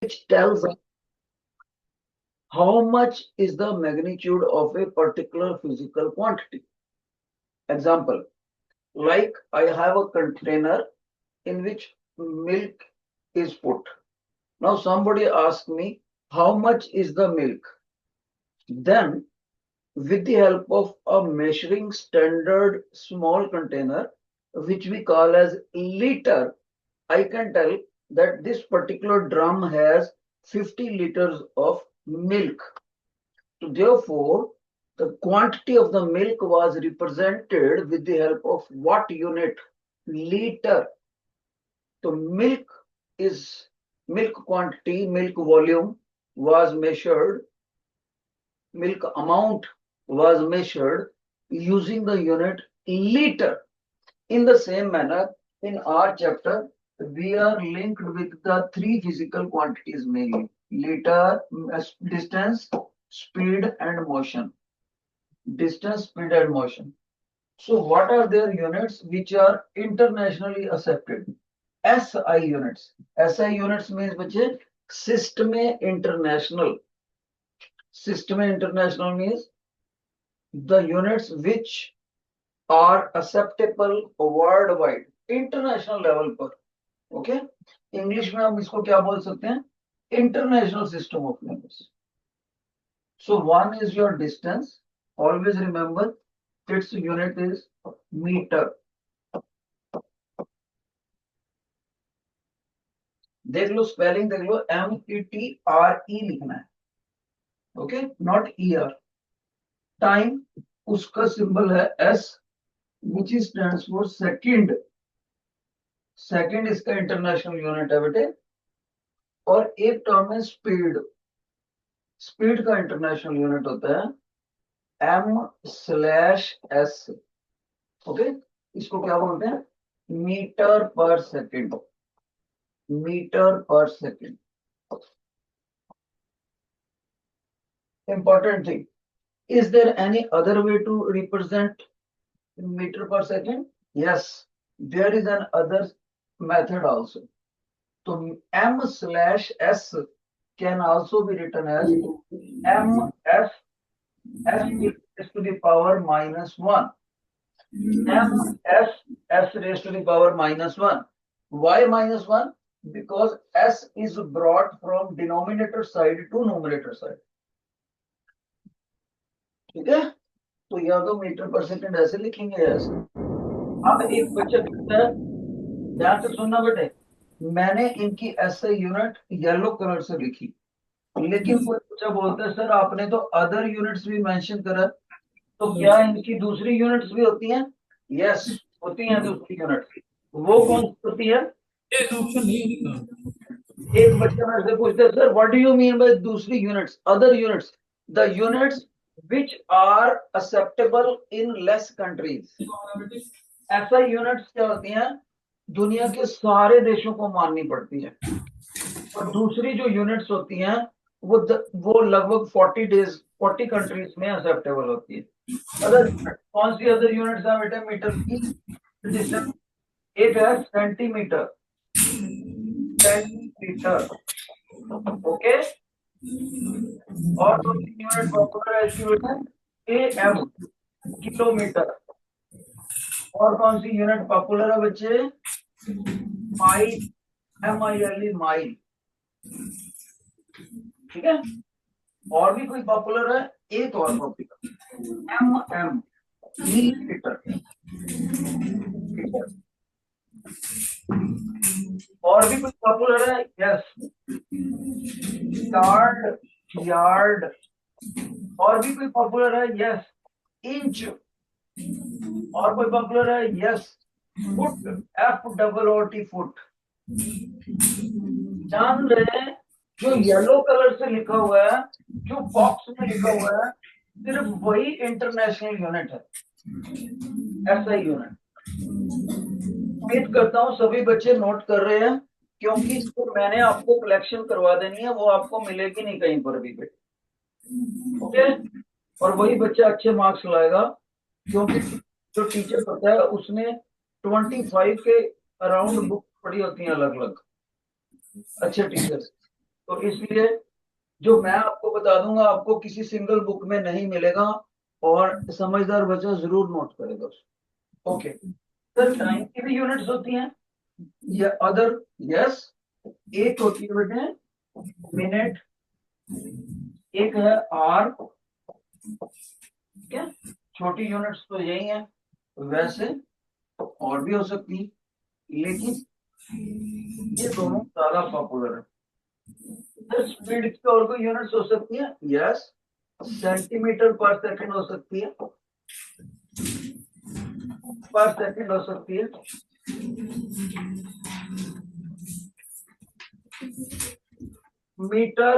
which tells us how much is the magnitude of a particular physical quantity. Example, like I have a container in which milk is put. Now somebody asks me, how much is the milk? Then, with the help of a measuring standard small container, which we call as liter, I can tell that this particular drum has 50 liters of milk. So therefore, the quantity of the milk was represented with the help of what unit? Liter. So milk quantity, milk volume was measured, milk amount was measured using the unit liter. In the same manner, in our chapter, we are linked with the three physical quantities mainly: liter, distance, speed, and motion. Distance, speed, and motion. So, what are their units which are internationally accepted? SI units. SI units means बच्चे System International. System International means the units which are acceptable worldwide, international level पर. Okay? English में हम इसको क्या बोल सकते हैं? International system of units. So one is your distance. Always remember its unit is meter. देख लो स्पेलिंग, देख लो METRE लिखना है. Okay, not ER. टाइम, उसका सिंबल है S, which is stands for second. Second इसका इंटरनेशनल यूनिट है बेटे. और एक टर्म है स्पीड. स्पीड का इंटरनेशनल यूनिट होता है M/S. ओके, इसको क्या बोलते हैं? Metre per second. Metre per second. Important thing. Is there any other way to represent meter per second? Yes, there is an other method also. So M/S can also be written as MS S raised to the power -1. MS raised to the power -1. Why -1? Because S is brought from denominator side to numerator side. ठीक है, तो या तो metre पर second ऐसे लिखेंगे ऐसे. अब एक बच्चा कहता है, ध्यान से सुनना बेटे, मैंने इनकी ऐसे यूनिट येलो कलर से लिखी, लेकिन कोई बच्चा बोलता है सर आपने तो अदर यूनिट्स भी मेंशन करा, तो क्या इनकी दूसरी यूनिट्स भी होती हैं? यस, होती हैं दूसरी यूनिट्स. वो कौन सी होती है? एक बच्चा मेरे से पूछता है sir what do you mean by दूसरी units, other units? The units which are acceptable in less countries. ऐसा यूनिट्स क्या होती हैं? दुनिया के सारे देशों को माननी पड़ती है. और दूसरी जो यूनिट्स होती हैं वो लगभग 40 कंट्रीज में एक्सेप्टेबल होती है. अदर कौन सी अदर यूनिट्स है बेटा? मीटर की डिस्टेंस. एक है सेंटीमीटर. सेंटीमीटर. ओके, और दूसरी यूनिट पॉपुलर है इसकी वजह AM, किलोमीटर. और कौन सी यूनिट पॉपुलर है बच्चे? Mile, MILE, mile. ठीक है, और भी कोई पॉपुलर है? एक और पॉपुलर, MM, मिलीमीटर. और भी कुछ पॉपुलर है? Yes, yard. और भी कोई पॉपुलर है? Yes, inch. और कोई पॉपुलर है? Yes, foot, FOOT, foot. जान रहे हैं, जो येलो कलर से लिखा हुआ है, जो बॉक्स में लिखा हुआ है, सिर्फ वही इंटरनेशनल यूनिट है, SI यूनिट. उम्मीद करता हूं सभी बच्चे नोट कर रहे हैं, क्योंकि इसको मैंने आपको कलेक्शन करवा देनी है, वो आपको मिलेगी नहीं कहीं पर भी बेटे. ओके, और वही बच्चा अच्छे मार्क्स लाएगा, क्योंकि जो टीचर पढ़ता है उसने 25 के अराउंड बुक पढ़ी होती हैं अलग अलग, अच्छे टीचर. तो इसलिए जो मैं आपको बता दूंगा आपको किसी सिंगल बुक में नहीं मिलेगा, और समझदार बच्चा जरूर नोट करेगा उसको। ओके सर, टाइम की भी यूनिट्स होती हैं या अदर? यस, एक होती है बेटे मिनट, एक है आर, ठीक है, छोटी यूनिट्स तो यही है, वैसे और भी हो सकती है, लेकिन ये दोनों ज्यादा पॉपुलर है। स्पीड की और कोई यूनिट्स हो सकती है? यस, सेंटीमीटर पर सेकंड हो सकती है, पर सेकंड हो सकती है, मीटर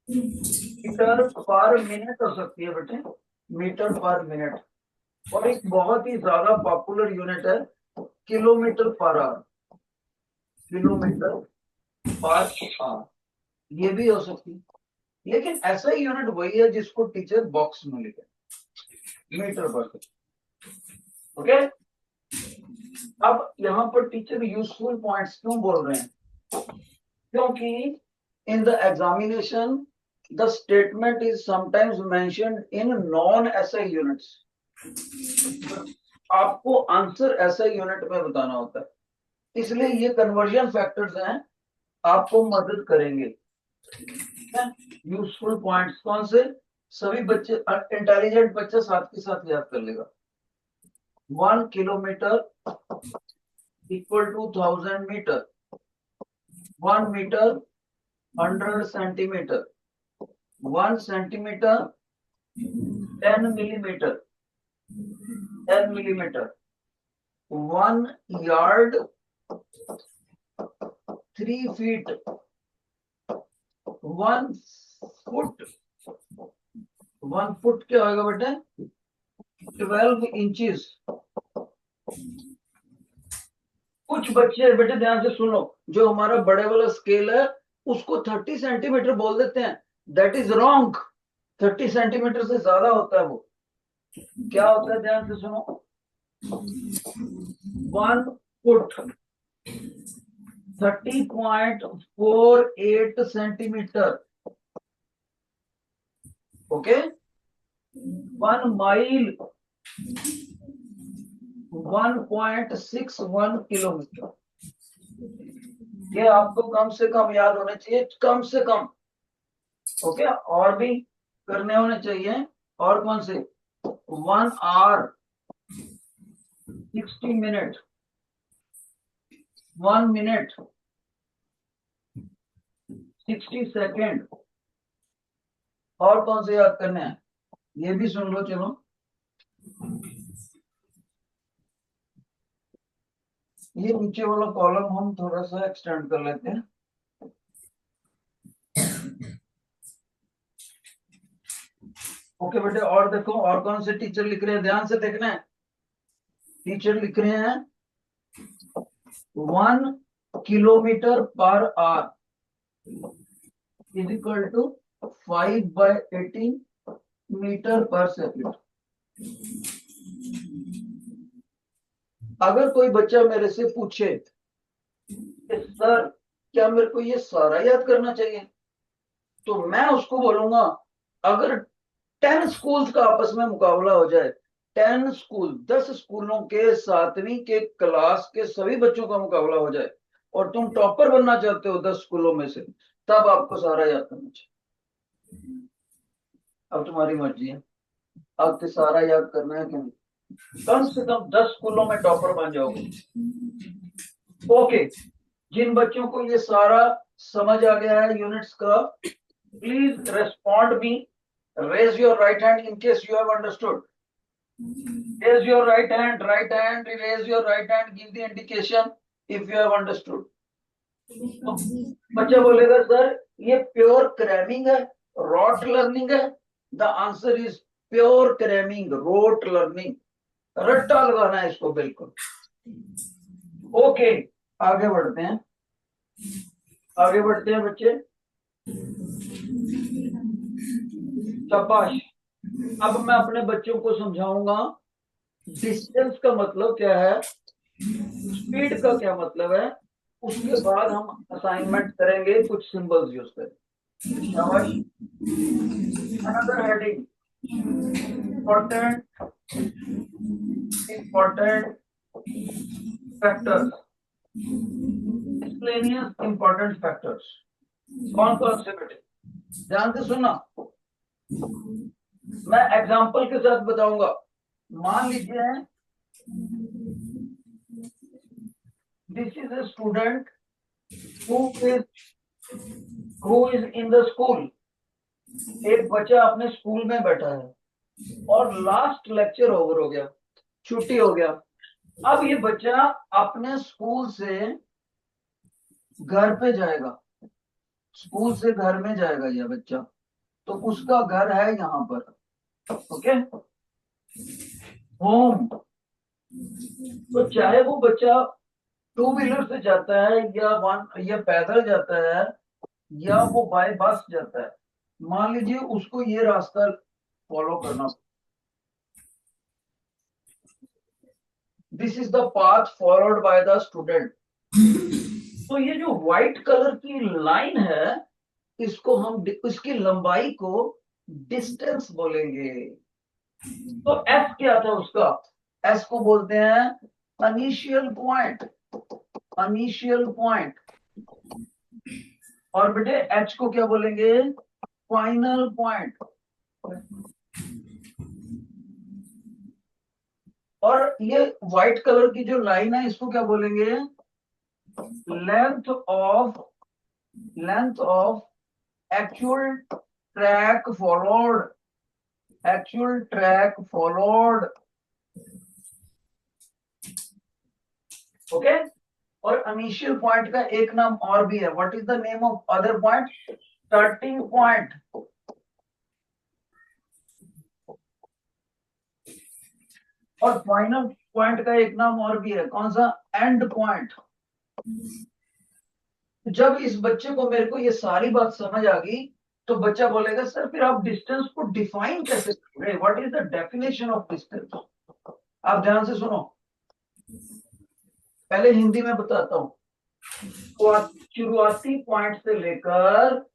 मीटर पर मिनट हो सकती है बेटे, मीटर पर मिनट। और एक बहुत ही ज्यादा पॉपुलर यूनिट है kilometre per our, kilometre per our, ये भी हो सकती है। लेकिन ऐसा ही यूनिट वही है जिसको टीचर बॉक्स में लिखे, मीटर पर सेकंड। ओके, अब यहाँ पर टीचर यूजफुल पॉइंट्स क्यों बोल रहे हैं? क्योंकि in the examination the statement is sometimes mentioned in non SI units. आपको आंसर एसआई यूनिट में बताना होता है, इसलिए ये कन्वर्जन फैक्टर्स हैं, आपको मदद करेंगे। यूजफुल पॉइंट्स कौन से? सभी बच्चे, इंटेलिजेंट बच्चे साथ के साथ याद कर लेगा। 1 kilometre equal to 1000 metre, 1 metre 100 centimetre, 1 centimetre 10 millimetre, 10 millimetre, 1 yard 3 feet, 1 foot, 1 foot क्या होगा बेटे? 12 इंचेस। कुछ बच्चे बेटे ध्यान से सुनो, जो हमारा बड़े वाला स्केल है उसको 30 सेंटीमीटर बोल देते हैं, दैट इज रॉन्ग। 30 सेंटीमीटर से ज्यादा होता है वो। क्या होता है? ध्यान से सुनो, 1 foot 30.48 centimetre, okay. 1 mile 1.61 kilometre. ये आपको कम से कम याद होने चाहिए, कम से कम, ओके। और भी करने होने चाहिए, और कौन से? 1 आवर 60 मिनट, 1 मिनट 60 सेकेंड। और कौन से याद करने हैं? ये भी सुन लो, चलो। ये नीचे वाला कॉलम हम थोड़ा सा एक्सटेंड कर लेते हैं। ओके बेटे, और देखो और कौन से टीचर लिख रहे हैं, ध्यान से देखना है। टीचर लिख रहे हैं 1 kilometre per hour is equal to 5/18 metre per second. अगर कोई बच्चा मेरे से पूछे सर क्या मेरे को ये सारा याद करना चाहिए, तो मैं उसको बोलूंगा अगर 10 स्कूल्स का आपस में मुकाबला हो जाए, 10 स्कूल 10 स्कूलों के 7वीं के क्लास के सभी बच्चों का मुकाबला हो जाए और तुम टॉपर बनना चाहते हो 10 स्कूलों में से, तब आपको सारा याद करना चाहिए। अब तुम्हारी मर्जी है, आपको सारा याद करना है कि नहीं। कम से कम 10 स्कूलों में टॉपर बन जाओगे। ओके, जिन बच्चों को ये सारा समझ आ गया है यूनिट्स का, please respond me, raise your right hand in case you have understood. Raise your right hand, raise your right hand, give the indication if you have understood. तो बच्चा बोलेगा सर ये प्योर क्रैमिंग है, rot learning है? The answer is pure cramming, rote learning, रट्टा लगाना है इसको बिल्कुल। ओके, आगे बढ़ते हैं, आगे बढ़ते हैं बच्चे, शाबाश। अब मैं अपने बच्चों को समझाऊंगा डिस्टेंस का मतलब क्या है, स्पीड का क्या मतलब है, उसके बाद हम असाइनमेंट करेंगे, कुछ सिंबल्स यूज करेंगे। शाबाश। Another heading, important important factors, miscellaneous important factors. कौन कौन से बेटे? ध्यान से सुनना, मैं एग्जांपल के साथ बताऊंगा। मान लीजिए this is a student who is in the school। एक बच्चा अपने स्कूल में बैठा है और लास्ट लेक्चर ओवर हो गया, छुट्टी हो गया। अब ये बच्चा अपने स्कूल से घर पे जाएगा, स्कूल से घर में जाएगा ये बच्चा, तो उसका घर है यहाँ पर, ओके, होम। तो चाहे वो बच्चा टू व्हीलर से जाता है या पैदल जाता है या वो बाय बस जाता है, मान लीजिए उसको ये रास्ता फॉलो करना। This is the path followed by the student. तो ये जो व्हाइट कलर की लाइन है, इसको हम इसकी लंबाई को डिस्टेंस बोलेंगे। तो एस क्या था उसका? एस को बोलते हैं इनिशियल पॉइंट, इनिशियल पॉइंट। और बेटे एच को क्या बोलेंगे? Final point. और ये व्हाइट कलर की जो लाइन है, इसको क्या बोलेंगे? Length of actual track followed, actual track followed, okay. और इनिशियल पॉइंट का एक नाम और भी है। What is the name of other point? Starting point. और फाइनल पॉइंट का एक नाम और भी है, कौन सा? And point. जब इस बच्चे को, मेरे को ये सारी बात समझ आ गई, तो बच्चा बोलेगा सर फिर आप डिस्टेंस को डिफाइन कैसे करोगे? What is the definition of distance? आप ध्यान से सुनो, पहले हिंदी में बताता हूं। शुरुआती पॉइंट से लेकर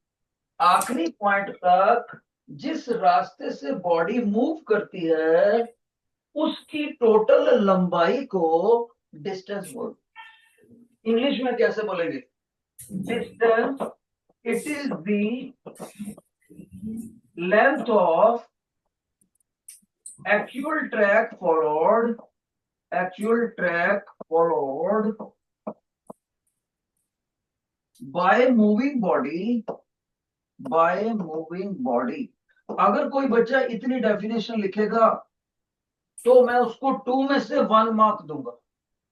आखिरी पॉइंट तक जिस रास्ते से बॉडी मूव करती है, उसकी टोटल लंबाई को डिस्टेंस बोलते। इंग्लिश में कैसे बोलेंगे? Distance, it is the length of actual track followed, actual track followed by moving body, by moving body. अगर कोई बच्चा इतनी डेफिनेशन लिखेगा तो मैं उसको 2 में से 1 मार्क दूंगा,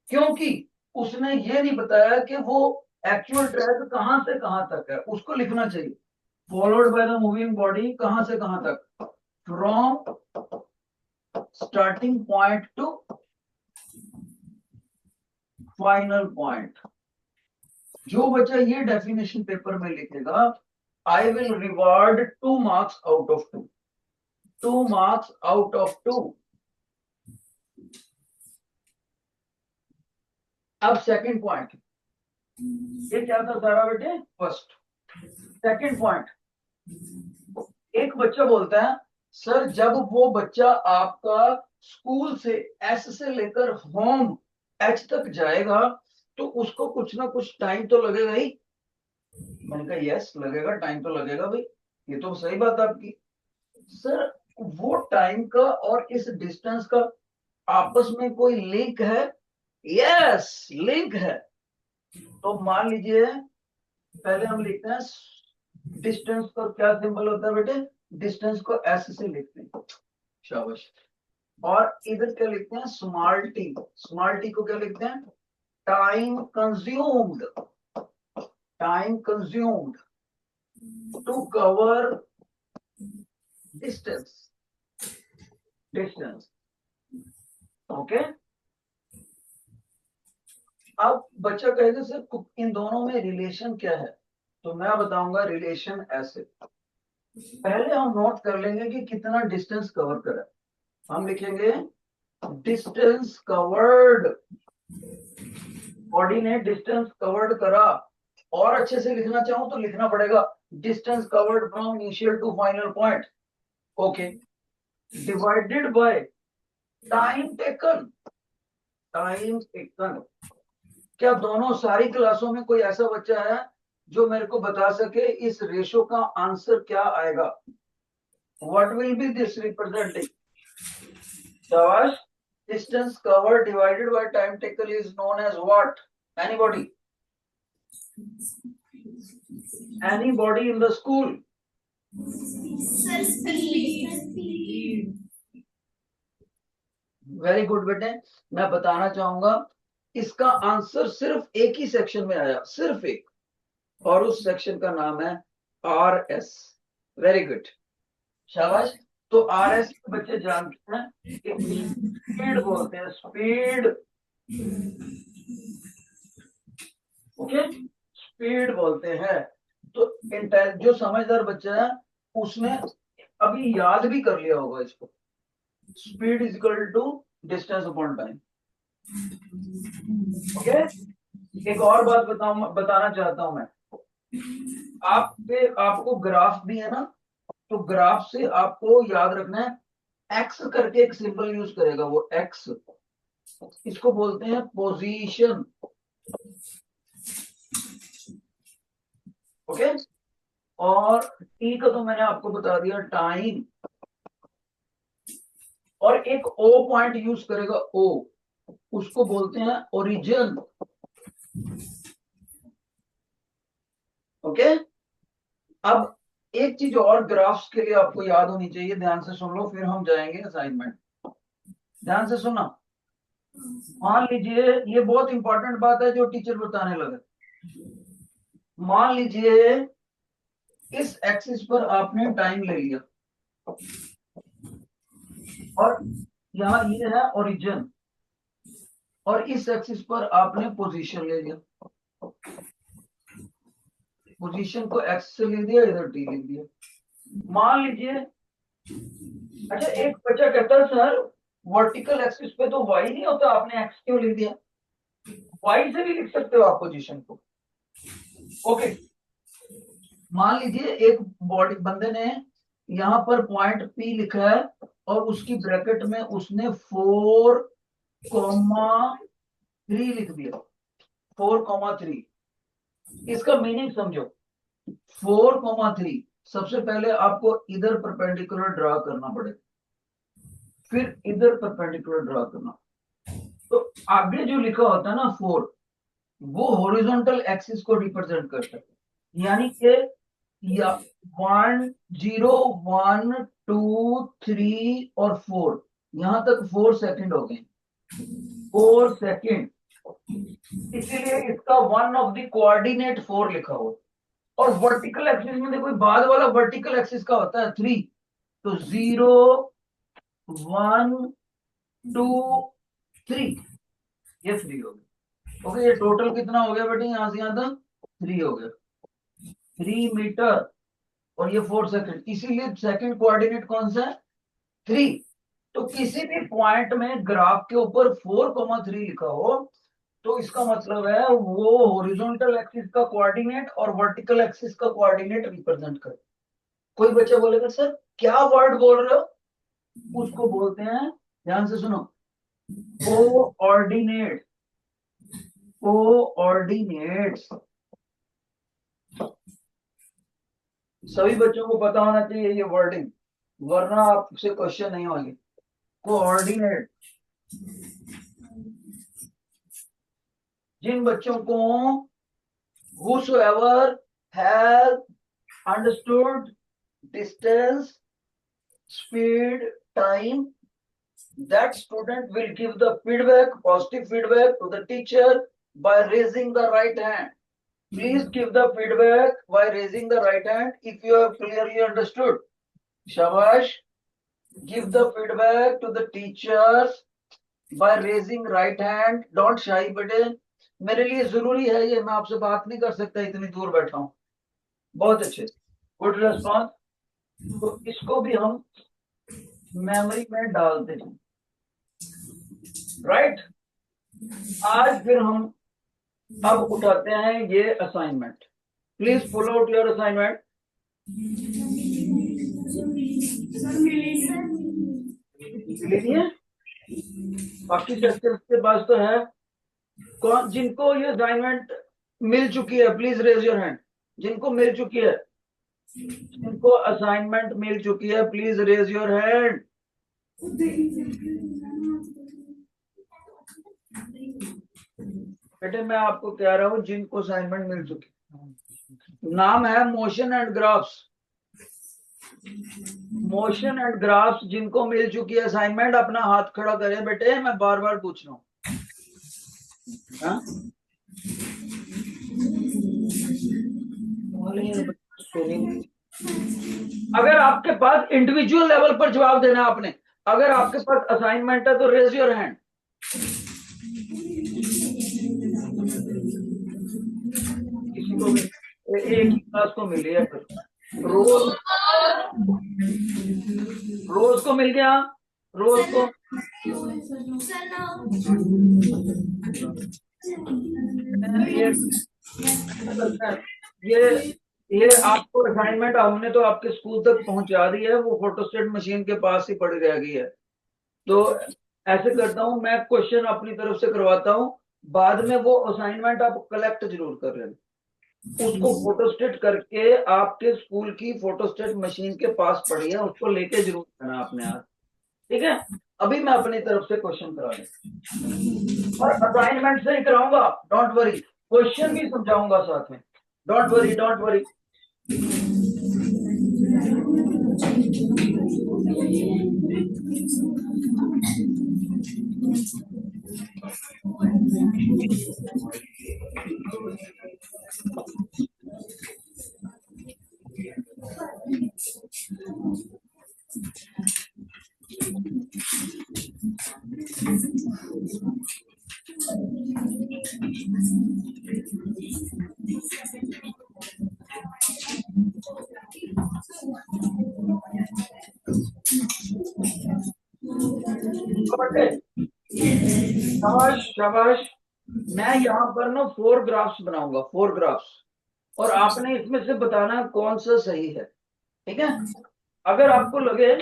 क्योंकि उसने ये नहीं बताया कि वो एक्चुअल ट्रैक कहां से कहां तक है। उसको लिखना चाहिए followed by the moving body, कहां से कहां तक, from starting point two final point. जो बच्चा ये डेफिनेशन पेपर में लिखेगा, I will reward 2 marks out of 2, 2 marks out of 2। अब सेकंड पॉइंट, ये क्या था सारा बेटे? फर्स्ट। सेकंड पॉइंट, एक बच्चा बोलता है सर जब वो बच्चा आपका स्कूल से एस से लेकर होम एच तक जाएगा, तो उसको कुछ ना कुछ टाइम तो लगेगा ही। मैंने कहा यस लगेगा, टाइम तो लगेगा भाई, ये तो सही बात आपकी। सर वो टाइम का और इस डिस्टेंस का आपस में कोई लिंक है? यस लिंक है। तो मान लीजिए पहले हम लिखते हैं डिस्टेंस को, क्या सिंबल होता है बेटे? डिस्टेंस को एस से लिखते हैं, शाबाश। और इधर क्या लिखते हैं? Small T. स्मॉल टी को क्या लिखते हैं? Time consumed, time consumed to cover distance, distance, okay. अब बच्चा कहेगा सर इन दोनों में रिलेशन क्या है? तो मैं बताऊंगा रिलेशन ऐसे। पहले हम नोट कर लेंगे कि कितना डिस्टेंस कवर करा। हम लिखेंगे डिस्टेंस कवर्ड, बॉडी ने डिस्टेंस कवर्ड करा, और अच्छे से लिखना चाहूं तो लिखना पड़ेगा distance covered from initial to final point, okay, divided by time taken. Time taken, क्या दोनों सारी क्लासों में कोई ऐसा बच्चा है जो मेरे को बता सके इस रेशो का आंसर क्या आएगा? What will be this representing? शाबाश। Distance covered divided by time taken is known as what? Anybody? Anybody in the school? Very good बेटे, मैं बताना चाहूंगा इसका आंसर सिर्फ एक ही सेक्शन में आया, सिर्फ एक, और उस सेक्शन का नाम है आर एस। वेरी गुड, शाबाश। तो आर एस बच्चे जानते हैं कि स्पीड बोलते हैं, स्पीड, ओके, स्पीड बोलते हैं। तो जो समझदार बच्चा है उसने अभी याद भी कर लिया होगा इसको, speed is equal to distance upon time, okay. एक और बात बताना चाहता हूं मैं, आपको ग्राफ भी है ना, तो ग्राफ से आपको याद रखना है एक्स करके एक सिंबल यूज करेगा, वो एक्स, इसको बोलते हैं पोजीशन, ओके। और टी का तो मैंने आपको बता दिया टाइम, और एक ओ पॉइंट यूज करेगा, ओ, उसको बोलते हैं ओरिजिन, ओके। अब एक चीज और ग्राफ्स के लिए आपको याद होनी चाहिए, ध्यान से सुन लो फिर हम जाएंगे असाइनमेंट। ध्यान से सुना, मान लीजिए ये बहुत इंपॉर्टेंट बात है जो टीचर बताने लगे। मान लीजिए इस एक्सिस पर आपने टाइम ले लिया, और यहाँ ये है ओरिजिन, और इस एक्सिस पर आपने पोजीशन ले लिया, पोजीशन को एक्स से ले दिया, इधर टी लिख दिया। मान लीजिए, अच्छा एक बच्चा कहता है सर वर्टिकल एक्सिस पे तो वाई नहीं होता, आपने एक्स क्यों लिख दिया? वाई से भी लिख सकते हो आप पोजीशन को, ओके। मान लीजिए एक बॉडी बंदे ने यहाँ पर पॉइंट पी लिखा है, और उसकी ब्रैकेट में उसने 4,3 लिख दिया, 4,3। इसका मीनिंग समझो, 4,3 सबसे पहले आपको इधर परपेंडिकुलर ड्रा करना पड़ेगा, फिर इधर परपेंडिकुलर ड्रा करना। तो आगे जो लिखा होता है ना 4, वो हॉरिजॉन्टल एक्सिस को रिप्रेजेंट करता है, यानी कि या 1 0 1 2 3 और 4, यहां तक 4 सेकंड हो गए, 4 सेकंड, इसीलिए इसका वन ऑफ द कोऑर्डिनेट 4 लिखा हुआ। और वर्टिकल एक्सिस में देखो बाद वाला वर्टिकल एक्सिस का होता है 3, तो 0 1 2 3, ये 3 हो गया, ओके। ये टोटल कितना हो गया बेटे, यहां से यहां तक 3 हो गया, 3 मीटर, और ये 4 सेकंड, इसीलिए सेकंड कोऑर्डिनेट कौन सा है? 3। तो किसी भी पॉइंट में ग्राफ के ऊपर 4,3 लिखा हो तो इसका मतलब है वो हॉरिजॉन्टल एक्सिस का कोऑर्डिनेट और वर्टिकल एक्सिस का कोऑर्डिनेट रिप्रेजेंट करे। कोई बच्चा बोलेगा सर क्या वर्ड बोल रहे हो? उसको बोलते हैं, ध्यान से सुनो, कोऑर्डिनेट, कोऑर्डिनेट्स। सभी बच्चों को पता होना चाहिए ये वर्डिंग, वरना आपसे क्वेश्चन नहीं होंगे। कोऑर्डिनेट, जिन बच्चों को whosoever has understood distance, speed, time, that student will give the feedback, positive feedback to the teacher by raising the right hand. Please give the feedback by raising the right hand if you have clearly understood. Shabash. Give the feedback to the teachers by raising right hand. Don't shy बेटे, मेरे लिए जरूरी है ये, मैं आपसे बात नहीं कर सकता, इतनी दूर बैठा हूं। बहुत अच्छे, गुड रेस्पॉन्स। तो इसको भी हम मेमोरी में डालते हैं, राइट। आज फिर हम अब उठाते हैं ये assignment. Please pull out your assignment. मिली नहीं है? बाकी सेक्शंस के पास तो है। कौन जिनको ये असाइनमेंट मिल चुकी है, प्लीज रेज योर हैंड। जिनको मिल चुकी है, जिनको असाइनमेंट मिल चुकी है, प्लीज रेज योर हैंड। बेटे मैं आपको कह रहा हूं जिनको असाइनमेंट मिल चुकी है। नाम है motion and graphs. Motion and graphs जिनको मिल चुकी है असाइनमेंट, अपना हाथ खड़ा करें बेटे, मैं बार बार पूछ रहा हूँ। अगर आपके पास इंडिविजुअल लेवल पर जवाब देना आपने, अगर आपके पास असाइनमेंट है तो रेज योर हैंड। किसी को भी एक ही क्लास को मिली है फिर। रोज रोज को मिल गया, रोज को ये आपको असाइनमेंट हमने तो आपके स्कूल तक पहुंचा दी है, वो फोटोस्टेट मशीन के पास ही पड़ी रह गई है। तो ऐसे करता हूं मैं, क्वेश्चन अपनी तरफ से करवाता हूं, बाद में वो असाइनमेंट आप कलेक्ट जरूर कर रहे हैं, उसको फोटोस्टेट करके आपके स्कूल की फोटोस्टेट मशीन के पास पड़ी है, उसको लेके जरूर आना आपने आज। ठीक है? अभी मैं अपनी तरफ से क्वेश्चन करा दूं और असाइनमेंट से ही कराऊंगा, डोंट वरी। क्वेश्चन भी समझाऊंगा साथ में, डोंट वरी डोंट वरी। शाबाश शाबाश। मैं यहाँ पर ना 4 ग्राफ्स बनाऊंगा, 4 ग्राफ्स, और आपने इसमें से बताना कौन सा सही है। ठीक है? अगर आपको लगे,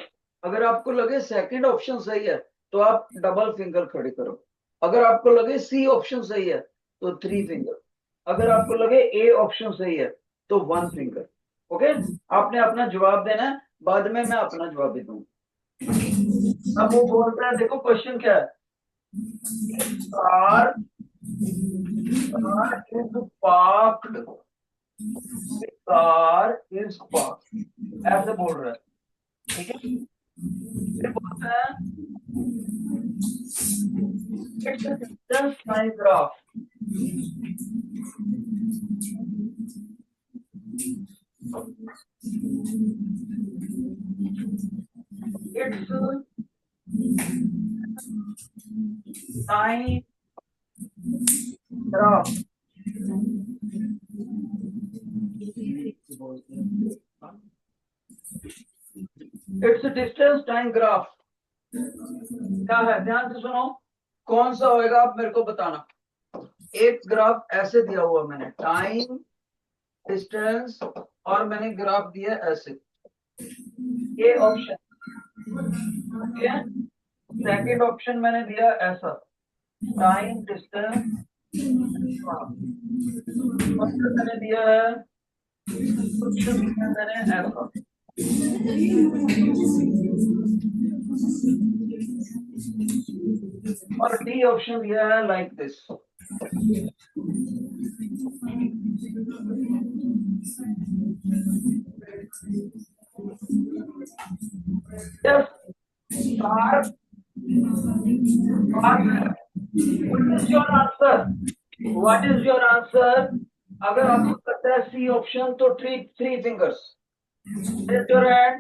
अगर आपको लगे सेकंड ऑप्शन सही है तो आप डबल फिंगर खड़े करो। अगर आपको लगे सी ऑप्शन सही है तो 3 फिंगर। अगर आपको लगे ए ऑप्शन सही है तो 1 फिंगर। ओके? आपने अपना जवाब देना है, बाद में मैं अपना जवाब भी दूंगा। अब वो बोलता है, देखो क्वेश्चन क्या है। Car is parked, car is parked, ऐसे बोल रहा है। ठीक है? फिर बोलता है it's a distance time graph. It's time graph. It's distance time graph. क्या है? ध्यान से सुनो, कौन सा होएगा आप मेरे को बताना। एक ग्राफ ऐसे दिया हुआ मैंने, टाइम डिस्टेंस, और मैंने ग्राफ दिया ऐसे, ये ऑप्शन। सेकंड ऑप्शन मैंने दिया ऐसा, टाइम डिस्टेंस, मैंने दिया है मैंने ऐसा। और डी ऑप्शन दिया है like this. Yes, star. What is your answer? What is your answer? अगर आपको पता है सी ऑप्शन तो three fingers. Raise your hand.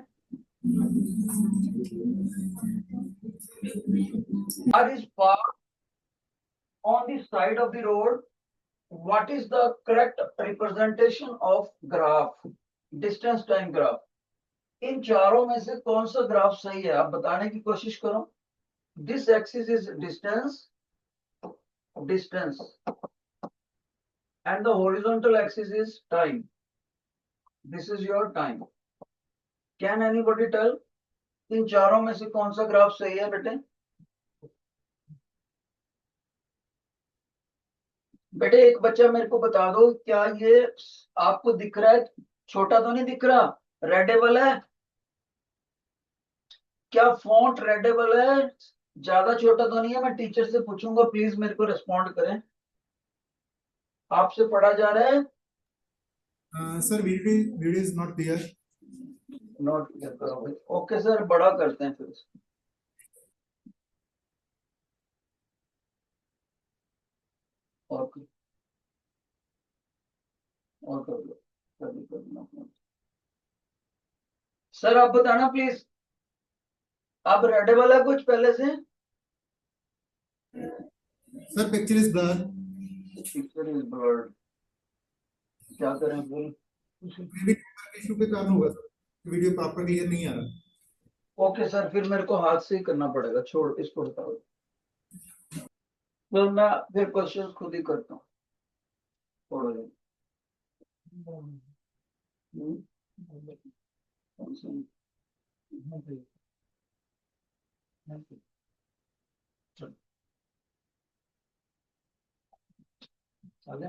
Car is parked on the side of the road. What is the correct representation of graph? Distance time graph. इन चारों में से कौन सा ग्राफ सही है, आप बताने की कोशिश करो। This axis is distance, distance, and the horizontal axis is time. This is your time. Can anybody tell इन चारों में से कौन सा ग्राफ सही है बेटे? बेटे एक बच्चा मेरे को बता दो, क्या ये आपको दिख रहा है? छोटा तो नहीं दिख रहा? रेडेबल है? क्या फॉन्ट रेडेबल है? ज्यादा छोटा तो नहीं है? मैं टीचर से पूछूंगा, प्लीज मेरे को रिस्पॉन्ड करें। आपसे पढ़ा जा रहा है? Sir video is not clear. Note करो। ओके सर, बड़ा करते हैं फिर। ओके, और कर लो, करना। सर आप बताना प्लीज, आप रेडेबल है कुछ पहले से? Sir picture is blur. Picture is blurred, क्या करें फिर? इशू के कारण होगा सर, वीडियो प्रॉपर क्लियर नहीं आ रहा। ओके सर, फिर मेरे को हाथ से ही करना पड़ेगा, छोड़ इसको, बताओ। तो मैं फिर क्वेश्चन खुद ही करता हूँ, छोड़ो ये। आगे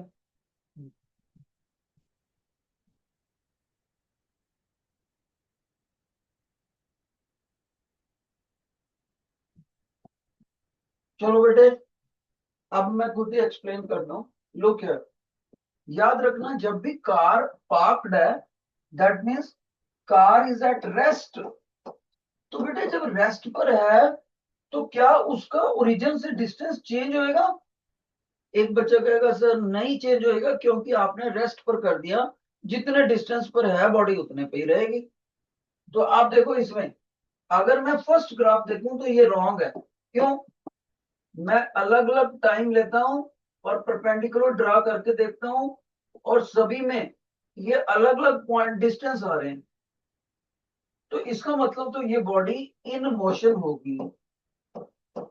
चलो बेटे, अब मैं खुद ही एक्सप्लेन करता हूँ। लुक हियर, याद रखना जब भी कार पार्क्ड है, that means car is at rest. तो बेटे जब रेस्ट पर है तो क्या उसका ओरिजिन से डिस्टेंस चेंज होएगा? एक बच्चा कहेगा सर नहीं चेंज होएगा, क्योंकि आपने रेस्ट पर कर दिया, जितने डिस्टेंस पर है बॉडी उतने पे ही रहेगी। तो आप देखो इसमें, अगर मैं फर्स्ट ग्राफ देखूं तो ये रॉन्ग है। क्यों? मैं अलग अलग टाइम लेता हूं और परपेंडिकुलर ड्रा करके देखता हूं, और सभी में ये अलग अलग पॉइंट डिस्टेंस आ रहे हैं। तो इसका मतलब तो ये बॉडी इन मोशन होगी।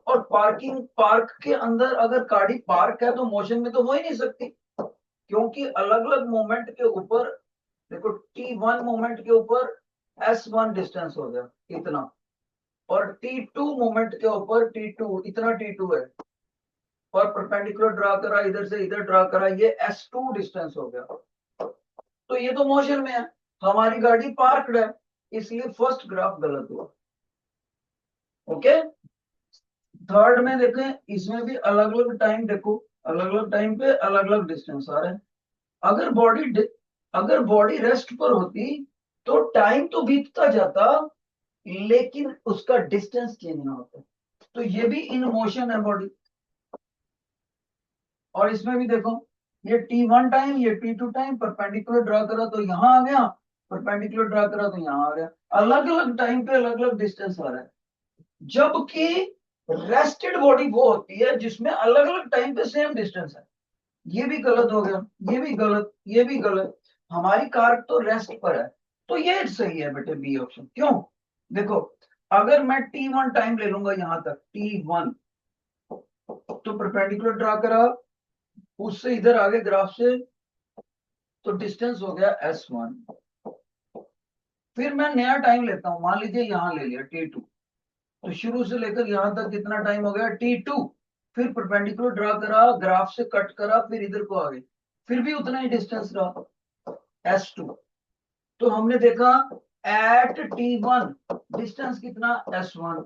और पार्क के अंदर अगर गाड़ी पार्क है तो मोशन में तो हो ही नहीं सकती, क्योंकि अलग अलग मोमेंट के ऊपर देखो, T1 मोमेंट के ऊपर S1 डिस्टेंस हो गया इतना, और T2 मोमेंट के ऊपर T2 इतना T2 है, और परपेंडिकुलर ड्रा करा, इधर से इधर ड्रा करा, ये S2 डिस्टेंस हो गया। तो ये तो मोशन में है, हमारी गाड़ी पार्कड है, इसलिए फर्स्ट ग्राफ गलत हुआ। ओके, थर्ड में देखें, इसमें भी अलग अलग टाइम देखो, अलग अलग टाइम पे अलग अलग डिस्टेंस आ रहे हैं। अगर बॉडी रेस्ट पर होती तो टाइम तो बीतता जाता, लेकिन उसका डिस्टेंस चेंज ना होता। तो ये भी इन मोशन है बॉडी। और इसमें भी देखो, ये T1 टाइम, ये T2 टाइम, परपेंडिकुलर ड्रा करा तो यहाँ आ गया, परपेंडिकुलर ड्रा करा तो यहाँ आ गया, अलग अलग टाइम पे अलग अलग डिस्टेंस आ रहा है। जबकि रेस्टेड बॉडी वो होती है जिसमें अलग अलग टाइम पे सेम डिस्टेंस है। ये भी गलत हो गया, ये भी गलत, ये भी गलत। हमारी कार तो रेस्ट पर है, तो ये सही है बेटे, बी ऑप्शन। क्यों? देखो, अगर मैं T1 टाइम ले लूंगा यहां तक, T1, तो परपेंडिकुलर ड्रा करा, उससे इधर आगे ग्राफ से, तो डिस्टेंस हो गया S1। फिर मैं नया टाइम लेता हूं, मान लीजिए यहां ले लिया T2, तो शुरू से लेकर यहां तक कितना टाइम हो गया? T2। फिर परपेंडिकुलर ड्रा करा, ग्राफ से कट करा, फिर इधर को आ गए, फिर भी उतना ही डिस्टेंस रहा, S2। तो हमने देखा एट T1 डिस्टेंस कितना? S1।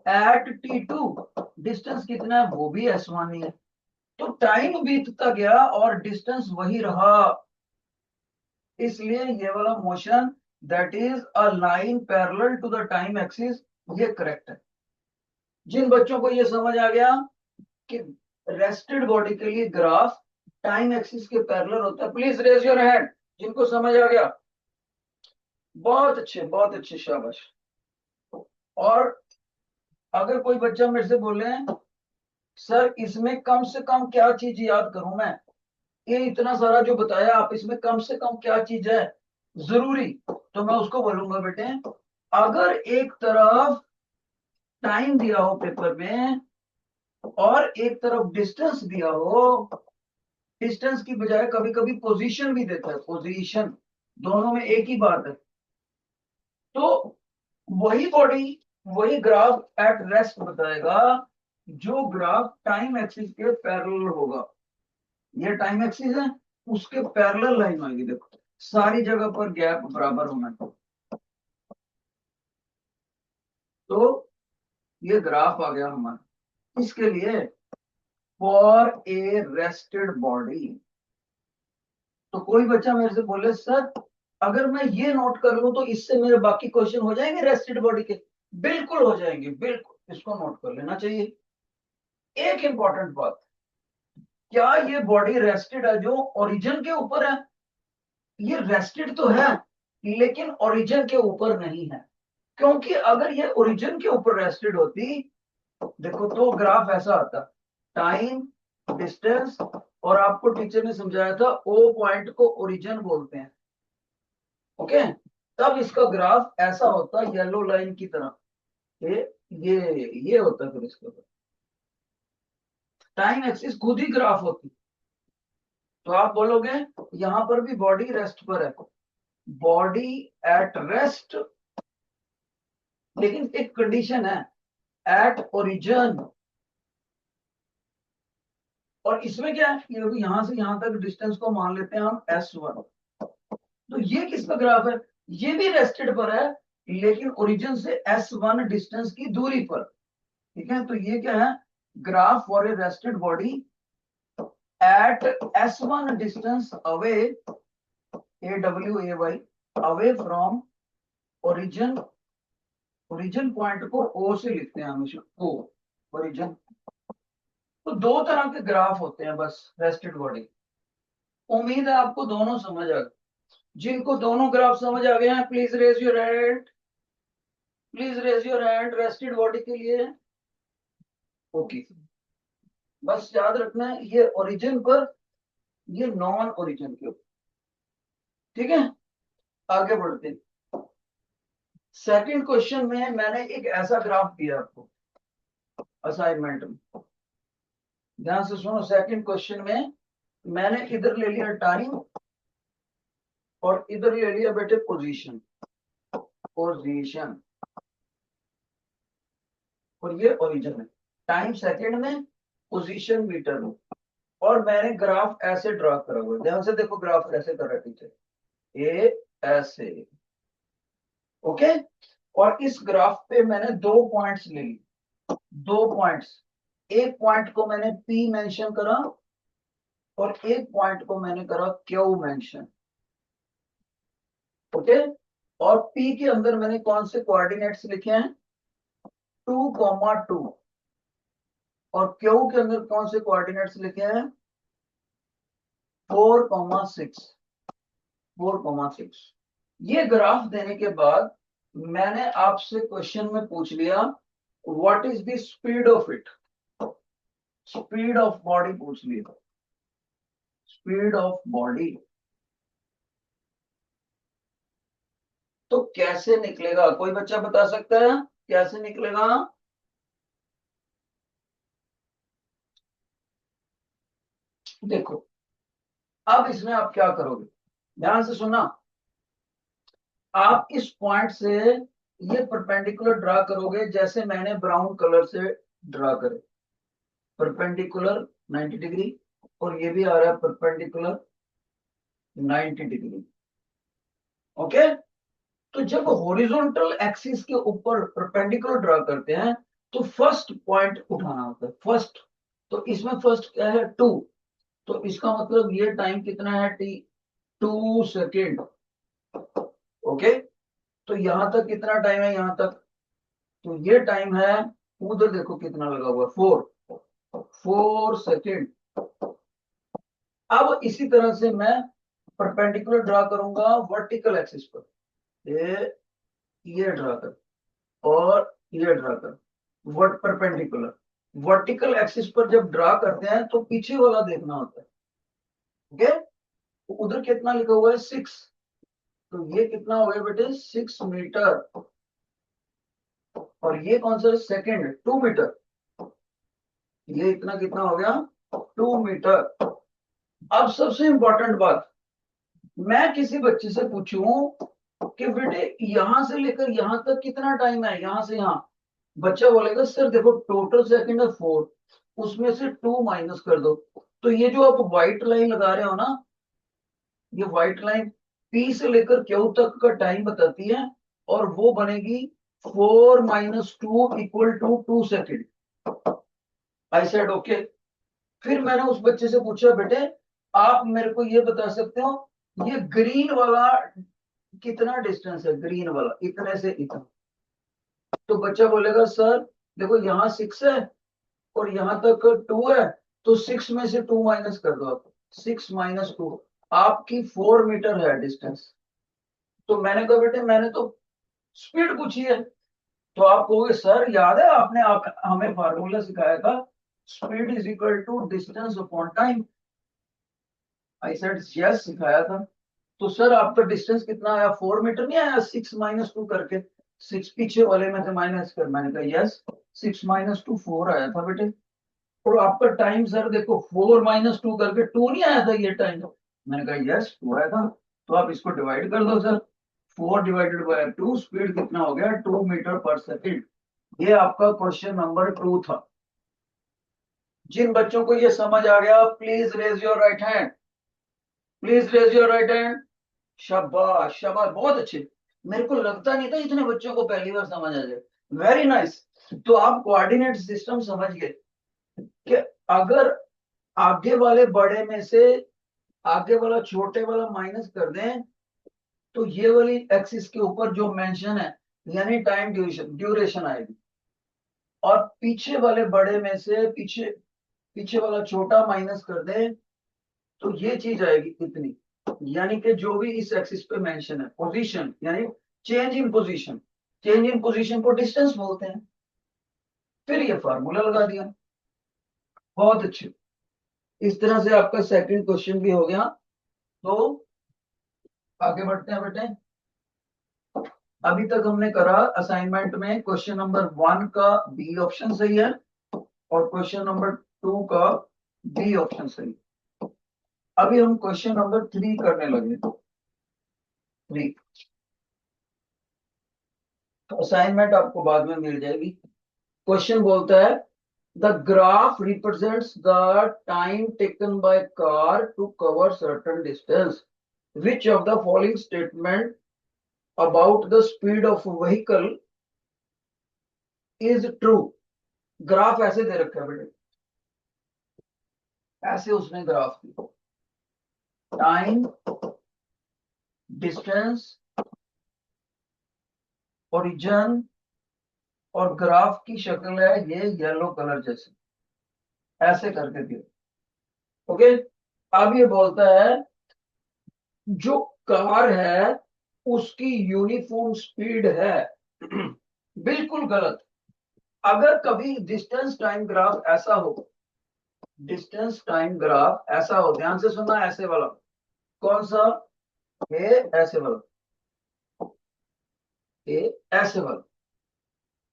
एट T2 डिस्टेंस कितना है? वो भी S1 ही है। तो टाइम बीतता गया और डिस्टेंस वही रहा, इसलिए ये वाला motion, that is a line parallel to the time axis, ये करेक्ट है। जिन बच्चों को ये समझ आ गया कि रेस्टेड बॉडी के लिए ग्राफ टाइम एक्सिस के पैरेलल होता है, प्लीज रेज योर हैंड। जिनको समझ आ गया, बहुत अच्छे, बहुत अच्छे, शाबाश। और अगर कोई बच्चा मेरे से बोले सर इसमें कम से कम क्या चीज याद करूं मैं, ये इतना सारा जो बताया आप, इसमें कम से कम क्या चीज है जरूरी, तो मैं उसको बोलूंगा बेटे, अगर एक तरफ टाइम दिया हो पेपर में और एक तरफ डिस्टेंस दिया हो, डिस्टेंस की बजाय कभी कभी पोजीशन भी देता है, पोजीशन, दोनों में एक ही बात है। तो वही बॉडी, वही ग्राफ एट रेस्ट बताएगा जो ग्राफ टाइम एक्सिस के पैरेलल होगा। ये टाइम एक्सिस है, उसके पैरेलल लाइन आएगी। देखो सारी जगह पर गैप बराबर होना चाहिए। तो ये ग्राफ आ गया हमारा। इसके लिए फॉर ए रेस्टेड बॉडी, तो कोई बच्चा मेरे से बोले सर अगर मैं ये नोट कर लूं तो इससे मेरे बाकी क्वेश्चन हो जाएंगे रेस्टेड बॉडी के? बिल्कुल हो जाएंगे, बिल्कुल, इसको नोट कर लेना चाहिए। एक इंपॉर्टेंट बात, क्या ये बॉडी रेस्टेड है जो ओरिजिन के ऊपर है? ये रेस्टेड तो है लेकिन ओरिजिन के ऊपर नहीं है, क्योंकि अगर ये ओरिजिन के ऊपर रेस्टेड होती, देखो तो ग्राफ ऐसा आता, टाइम, डिस्टेंस, और आपको टीचर ने समझाया था ओ पॉइंट को ओरिजिन बोलते हैं। ओके, तब इसका ग्राफ ऐसा होता येलो लाइन की तरह, ये होता फिर इसका टाइम एक्सिस खुद ही ग्राफ होती। तो आप बोलोगे यहां पर भी बॉडी रेस्ट पर है, बॉडी एट रेस्ट, लेकिन एक कंडीशन है, एट ओरिजिन। और इसमें क्या है, ये देखो यहां से यहां तक डिस्टेंस को मान लेते हैं हम S1। तो ये किसका ग्राफ है? ये भी रेस्टेड पर है लेकिन ओरिजिन से S1 डिस्टेंस की दूरी पर। ठीक है, तो ये क्या है, graph for a rested body at S1 distance away, AWAY, away from origin. Origin point को O से लिखते हैं हमेशा, O, ओरिजिन। तो दो तरह के ग्राफ होते हैं बस रेस्टेड बॉडी। उम्मीद है आपको दोनों समझ आ गए। जिनको दोनों ग्राफ समझ आ गए हैं please raise your hand, please raise your hand rested body के लिए। ओके, बस याद रखना है ये ओरिजिन पर, ये नॉन ओरिजिन के ऊपर। ठीक है, आगे बढ़ते हैं। सेकंड क्वेश्चन में मैंने एक ऐसा ग्राफ दिया आपको असाइनमेंट में, ध्यान से सुनो। सेकंड क्वेश्चन में मैंने इधर ले लिया टाइम और इधर ले लिया बेटे पोजीशन, पोजीशन, और ये ओरिजिन है। टाइम सेकंड में, पोजीशन मीटर में, और मैंने ग्राफ ऐसे ड्रा करा हुआ है। ध्यान से देखो ग्राफ कैसे कर रहा है टीचर, ये ऐसे। ओके, और इस ग्राफ पे मैंने दो पॉइंट्स ले ली, दो पॉइंट्स। एक पॉइंट को मैंने P मेंशन करा और एक पॉइंट को मैंने करा Q मेंशन। ओके, और P के अंदर मैंने कौन से कोऑर्डिनेट्स लिखे हैं, 2,2, और Q के अंदर कौन से कोऑर्डिनेट्स लिखे हैं, 4,6, 4,6। ये ग्राफ देने के बाद मैंने आपसे क्वेश्चन में पूछ लिया what is the speed of it, speed of body पूछ लिया, स्पीड ऑफ बॉडी। तो कैसे निकलेगा, कोई बच्चा बता सकता है कैसे निकलेगा? देखो अब इसमें आप क्या करोगे, ध्यान से सुनना। आप इस पॉइंट से ये परपेंडिकुलर ड्रा करोगे जैसे मैंने ब्राउन कलर से ड्रा करे, परपेंडिकुलर 90 डिग्री, और ये भी आ रहा है परपेंडिकुलर 90 डिग्री। ओके, तो जब हॉरिजॉन्टल एक्सिस के ऊपर परपेंडिकुलर ड्रा करते हैं तो फर्स्ट पॉइंट उठाना होता है, फर्स्ट। तो इसमें फर्स्ट क्या है, 2, तो इसका मतलब ये टाइम कितना है, T, 2 सेकेंड। ओके, तो यहां तक कितना टाइम है, यहां तक, तो ये टाइम है, उधर देखो कितना लगा हुआ, 4 सेकेंड। अब इसी तरह से मैं परपेंडिकुलर ड्रा करूंगा वर्टिकल एक्सिस पर, ये ड्रा कर और ये ड्रा कर, वर्ट परपेंडिकुलर। वर्टिकल एक्सिस पर जब ड्रा करते हैं तो पीछे वाला देखना होता है। ओके, तो उधर कितना लिखा हुआ है, 6, तो ये कितना हो गया बेटे, 6 मीटर, और ये कौन सा सेकेंड, 2 मीटर, ये इतना कितना हो गया, 2 मीटर। अब सबसे इंपॉर्टेंट बात, मैं किसी बच्चे से पूछूं कि बेटे यहां से लेकर यहां तक कितना टाइम है, यहां से यहां, बच्चा बोलेगा सर देखो टोटल सेकंड है 4, उसमें से 2 माइनस कर दो। तो ये जो आप व्हाइट लाइन लगा रहे हो ना, ये व्हाइट लाइन पी से लेकर क्यू तक का टाइम बताती है, और वो बनेगी 4 - 2 = 2 सेकेंड। I said okay. फिर मैंने उस बच्चे से पूछा बेटे आप मेरे को ये बता सकते हो ये ग्रीन वाला कितना डिस्टेंस है, ग्रीन वाला इतने से इतना। तो बच्चा बोलेगा सर देखो यहाँ 6 है और यहाँ तक 2 है, तो 6 में से 2 माइनस कर दो आप। 6 - 2 आपकी 4 मीटर है डिस्टेंस। तो मैंने कहा बेटे मैंने तो स्पीड पूछी है। तो आप कहोगे सर याद है आपने हमें फार्मूला सिखाया था, speed is equal to distance upon time. I said yes सिखाया था। तो सर आपका डिस्टेंस कितना आया, 4 मीटर नहीं आया 6 - 2 करके, 6 पीछे वाले में से माइनस कर। मैंने कहा यस 6 - 2 4 आया था बेटे। और आपका टाइम सर देखो 4 - 2 करके 2 नहीं आया था ये टाइम। मैंने कहा यस 2 आया था। तो आप इसको डिवाइड कर दो सर, 4 ÷ 2 स्पीड कितना हो गया 2 मीटर पर सेकेंड। ये आपका क्वेश्चन नंबर 2 था। जिन बच्चों को ये समझ आ गया please raise your right hand, please raise your right hand. शाबाश शाबाश बहुत अच्छे। मेरे को लगता नहीं था इतने बच्चों को पहली बार समझ आ जाए। Very nice. तो आप कोऑर्डिनेट सिस्टम समझ गए कि अगर आगे वाले बड़े में से आगे वाला छोटे वाला माइनस कर दें तो ये वाली एक्सिस के ऊपर जो मेंशन है यानी टाइम ड्यूरेशन ड्यूरेशन आएगी, और पीछे वाले बड़े में से पीछे पीछे वाला छोटा माइनस कर दें तो ये चीज आएगी इतनी। यानी कि जो भी इस एक्सिस पे मेंशन है पोजीशन यानी change in position, change in position को डिस्टेंस बोलते हैं। फिर ये फार्मूला लगा दिया। बहुत अच्छे। इस तरह से आपका सेकंड क्वेश्चन भी हो गया। तो आगे बढ़ते हैं बेटे। अभी तक हमने करा असाइनमेंट में क्वेश्चन नंबर 1 का बी ऑप्शन सही है और क्वेश्चन नंबर 2 का बी ऑप्शन सही। अभी हम क्वेश्चन नंबर 3 करने लगे। 3 असाइनमेंट आपको बाद में मिल जाएगी। क्वेश्चन बोलता है the graph represents the time taken by car to cover certain distance, which of the following statement about the speed of vehicle is true. Graph ऐसे दे रखा है बेटे, ऐसे उसने ग्राफ दी, टाइम डिस्टेंस ओरिजिन और ग्राफ की शक्ल है ये येलो कलर जैसे, ऐसे करके दिया। ओके। अब ये बोलता है जो कार है उसकी यूनिफॉर्म स्पीड है। बिल्कुल गलत। अगर कभी डिस्टेंस टाइम ग्राफ ऐसा हो, डिस्टेंस टाइम ग्राफ ऐसा हो, ध्यान से सुनना, ऐसे वाला कौन सा, ये ऐसे वाला, ये ऐसे वाला,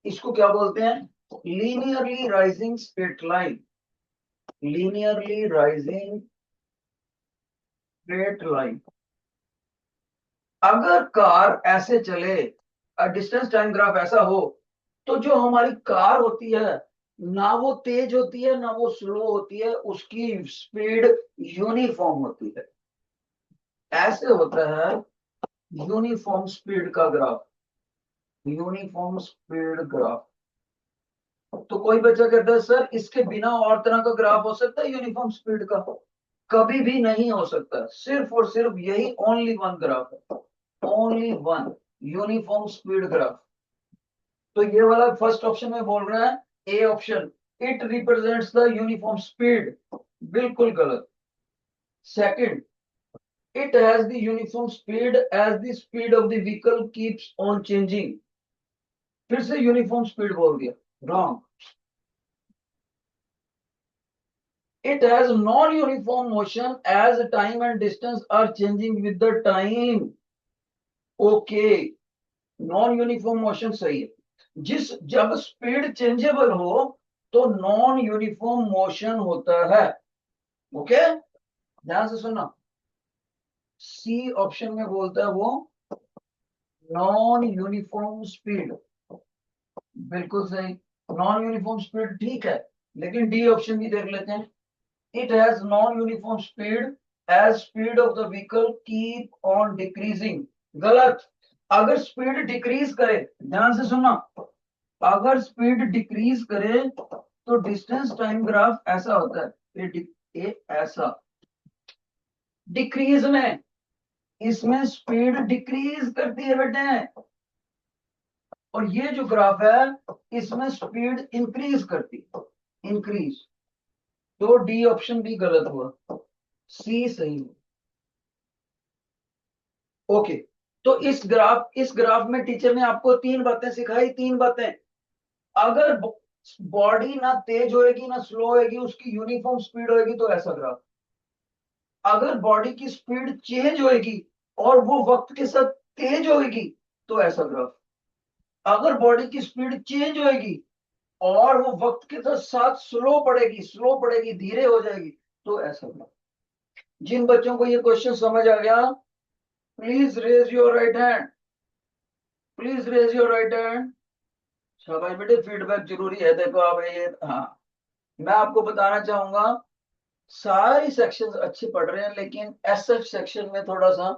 इसको क्या बोलते हैं linearly rising straight line, linearly rising straight line. अगर कार ऐसे चले, डिस्टेंस टाइम ग्राफ ऐसा हो, तो जो हमारी कार होती है ना वो तेज होती है ना वो स्लो होती है, उसकी स्पीड यूनिफॉर्म होती है। ऐसे होता है यूनिफॉर्म स्पीड का ग्राफ, यूनिफॉर्म स्पीड ग्राफ। तो कोई बच्चा कहता है सर इसके बिना और तरह का ग्राफ हो सकता है यूनिफॉर्म स्पीड का। कभी भी नहीं हो सकता, सिर्फ और सिर्फ यही ओनली वन ग्राफ है, only one uniform speed graph. तो ये वाला फर्स्ट ऑप्शन में बोल रहा है A option, it represents the uniform speed, बिल्कुल गलत। Second, it has the uniform speed as the speed of the vehicle keeps on changing. फिर से यूनिफॉर्म स्पीड बोल दिया, wrong. It has non-uniform motion as time and distance are changing with the time. Okay, non-uniform motion सही है। जब speed changeable हो तो non uniform motion होता है। ओके। ध्यान से सुनना, सी ऑप्शन में बोलता है वो नॉन यूनिफॉर्म स्पीड, बिल्कुल सही, नॉन यूनिफॉर्म स्पीड ठीक है, लेकिन डी ऑप्शन भी देख लेते हैं, it has non uniform speed as speed of the vehicle keep on decreasing, गलत। अगर स्पीड डिक्रीज करे, ध्यान से सुनना, अगर स्पीड डिक्रीज करे तो डिस्टेंस टाइम ग्राफ ऐसा होता है, ये ऐसा, डिक्रीज में, इसमें स्पीड डिक्रीज करती है बेटे, और ये जो ग्राफ है इसमें स्पीड इंक्रीज करती है, इंक्रीज। तो डी ऑप्शन भी गलत हुआ, सी सही। ओके, तो इस ग्राफ में टीचर ने आपको तीन बातें सिखाई, तीन बातें। अगर बॉडी ना तेज होएगी ना स्लो होएगी, उसकी यूनिफॉर्म स्पीड होएगी तो ऐसा ग्राफ। अगर बॉडी की स्पीड चेंज होएगी और वो वक्त के साथ तेज होएगी तो ऐसा ग्राफ। अगर बॉडी की स्पीड चेंज होएगी और वो वक्त के साथ स्लो पड़ेगी, धीरे हो जाएगी, तो ऐसा ग्राफ। जिन बच्चों को ये क्वेश्चन समझ आ गया, please raise your right hand, please raise your right hand. शाबाश बेटे, फीडबैक जरूरी है। देखो आप ये, हाँ, मैं आपको बताना चाहूंगा, सारी सेक्शंस अच्छे पढ़ रहे हैं, लेकिन एसएफ सेक्शन में थोड़ा सा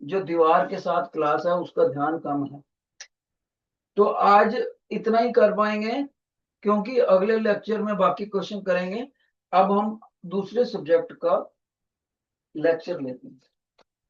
जो दीवार के साथ क्लास है उसका ध्यान कम है। तो आज इतना ही कर पाएंगे, क्योंकि अगले लेक्चर में बाकी क्वेश्चन करेंगे। अब हम दूसरे सब्जेक्ट का लेक्चर लेते हैं।